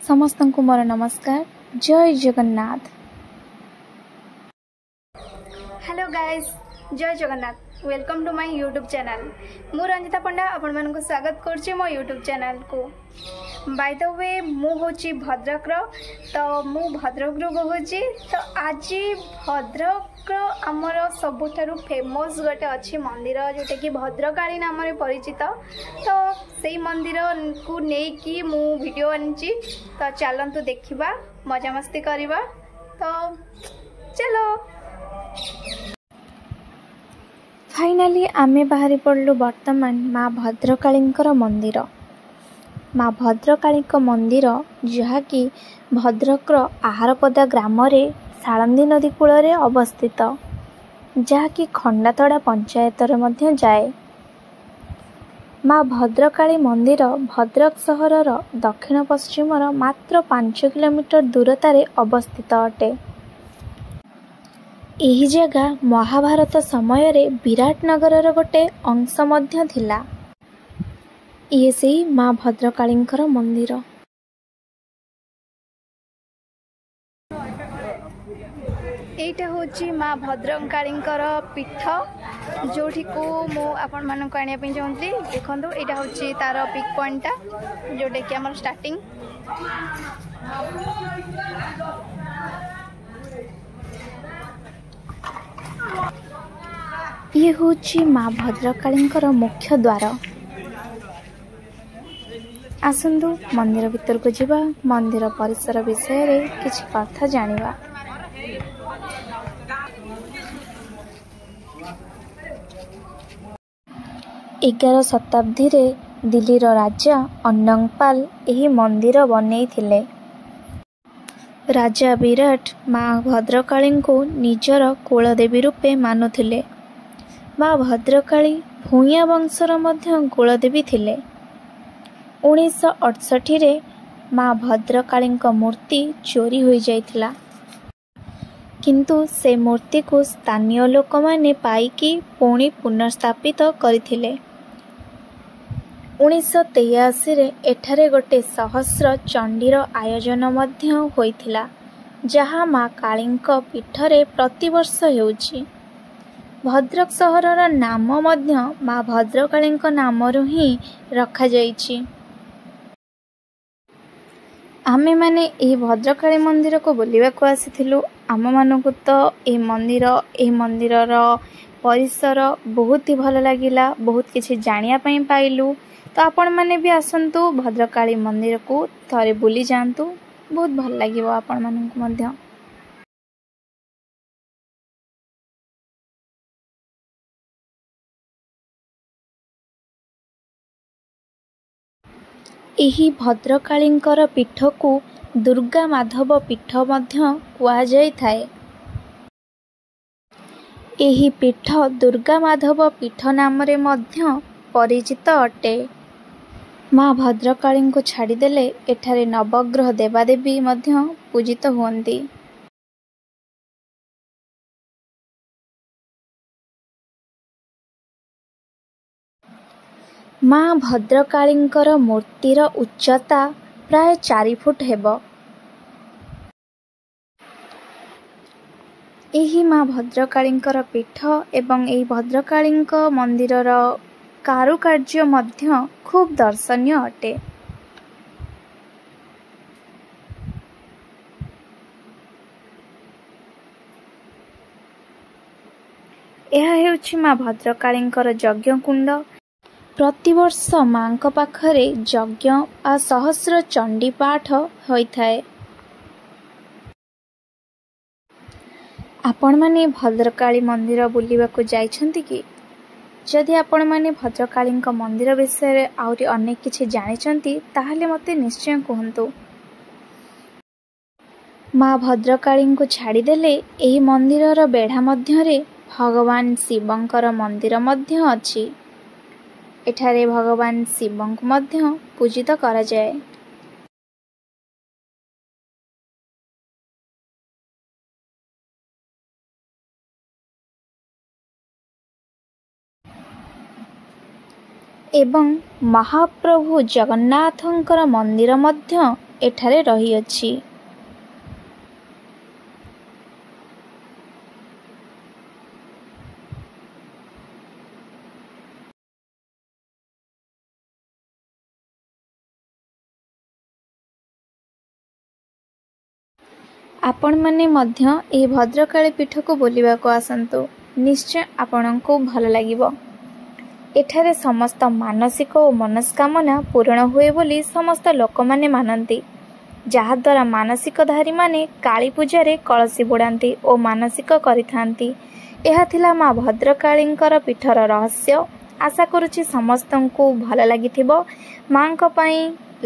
समस्तंकु मोर नमस्कार। जय Jagannath. Hello guys, जय Jagannath. Welcome to my YouTube channel. मु रंजिता पंडा आपण मानक स्वागत करछि मो यूट्यूब चैनल को। बाय द वे मु होछि भद्रक रो, तो मु भद्रक रो कहूछि। तो आज भद्रक रो हमर सबुठारु फेमस गोटे अछि मंदिर जोटे कि भद्रकाली नाम रे परिचित। तो सेही मंदिर को नेकी मु वीडियो आनिछि। तो चलंतु देखिबा, मजा मस्ती करबा। तो चलो। फाइनाली आमे बाहरी पड़लु वर्तमान माँ भद्रकालींकर मंदिर। माँ भद्रकाली मंदिर जहाँकि भद्रकर आहारपदा ग्राम रे सालंदी नदी कूल रे अवस्थित, जहाँकि खंडातड़ा पंचायत रे मध्य जाए। माँ भद्रकाली मंदिर भद्रक सहरर दक्षिण पश्चिमर मात्र 5 किलोमीटर दूरतारे अवस्थित अटे। एही जगह महाभारत समय रे विराट नगरर गोटे अंश मध्य थिला। ये सेही माँ भद्रकालींकर मंदिर। एटा होची माँ भद्रकालींकर पीठ, जोठी को मु आपण मानक आनिया पे चाहूँगी। देखंतु एटा होची तार पिक पॉइंटा, जोटे कि हमर स्टार्टिंग। ये होची माँ भद्रकालींकर मुख्य द्वार। आसंतु मंदिर भीतर को जिबा, मंदिर परिसर विषय रे किछि कथा जानिबा। एगार शताब्दी रे दिल्लीर राजा अन्नंगपाल एही मंदिर बनेई थिले। राजा विराट माँ भद्रकाली को निजर कुलदेवी रूपे मानुथिले। माँ भद्रकाली भूया वंशर मध्य कुलदेवी थिले। 1968 रे माँ भद्रकाली मूर्ति चोरी हो जाइथिला, किंतु से मूर्ति को स्थानीय लोक माने पाइकी पुणी पुनर्स्थापित करथिले। 1983 रे एठारे गोटे सहस्र चंडीर आयोजन मध्य होइथिला, जहाँ माँ कालींक पीठरे प्रतिवर्ष हेउछि। भद्रक सहरर नाम मध्य माँ भद्रकालींक नामरु ही रखा जाइछि। आमे माने एही भद्रकाली मंदिर को बुलिबा को आसीथिलु। आम मानकु तो एही मंदिरर परिसर बहुत ही भल लागिला, बहुत किछि जानिया पई पाइलु। तो आपण माने भी आसंतु भद्रकाली मंदिर को थरे बुली जांतु, बहुत भल लागिवो आपण मानकु मध्य। एही भद्रकालींकर पीठ को दुर्गा माधव पीठ मध्य कुआ जाय थाए। एही पीठ दुर्गा माधव पीठ नाम रे मध्य परिचित अटे। माँ भद्रकाली को छाड़ीदेले एठारे नवग्रह देवादेवी मध्य पूजित हुअन्ति। माँ भद्रकालींकर मूर्तिर उच्चता प्राय 4 फुट हेबो। एही माँ भद्रकालींकर पीठ एवं एही भद्रकालींक मंदिरर कारुकार्य मध्य खूब दर्शनीय अटे। यह हेउछि माँ भद्रकालींकर यज्ञ कुंड। प्रतिवर्ष मांक पाखरे यज्ञ आ सहस्र चंडी पाठ होइथाए। आपण माने भद्रकाली मंदिर बुलिबा को जाइछन्ति कि? जदि आपण माने भद्रकालींक मंदिर विषय रे आउरी अनेक किछि जानिछन्ति, ताहाले मते निश्चय कहंतु। माँ भद्रकाली को छाड़ीदेले एही मंदिरर बेढ़ा मध्यरे भगवान शिवंकर मंदिर मध्य अछि। एठारे भगवान शिवंक मध्य पूजित करा जाए। एवं महाप्रभु जगन्नाथंकर मंदिर मध्य ଏଠାରେ ରହିଅଛି। ଆପଣମାନେ ମଧ୍ୟ ଏହି ଭଦ୍ରକାଳୀ ପୀଠକୁ ବୁଲିବାକୁ ଆସନ୍ତୁ। ନିଶ୍ଚୟ ଆପଣଙ୍କୁ ଭଲ ଲାଗିବ। ଏଠାରେ ସମସ୍ତ ମାନସିକ ଓ ମନସ୍କାମନା ପୂରଣ ହୁଏ ବୋଲି ସମସ୍ତ ଲୋକମାନେ ମାନନ୍ତି, ଯାହାଦ୍ୱାରା ମାନସିକଧାରୀମାନେ କାଳୀ ପୂଜାରେ କଳସୀ ବୁଡ଼ାନ୍ତି ଓ ମାନସିକ କରିଥାନ୍ତି। ଏହା ଥିଲା ମା ଭଦ୍ରକାଳୀଙ୍କର ପୀଠର ରହସ୍ୟ। ଆଶା କରୁଛି ସମସ୍ତଙ୍କୁ ଭଲ ଲାଗିଥିବ। ମାଙ୍କ ପାଇଁ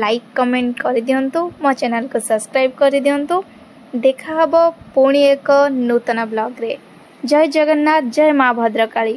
ଲାଇକ୍ କମେଣ୍ଟ କରିଦିଅନ୍ତୁ, ମୋ ଚ୍ୟାନେଲକୁ ସବସ୍କ୍ରାଇବ୍ କରିଦିଅନ୍ତୁ। ଦେଖା ହେବ ପୁଣି ଏକ ନୂତନ ବ୍ଲଗରେ। ଜୟ ଜଗନ୍ନାଥ, ଜୟ ମା ଭଦ୍ରକାଳୀ।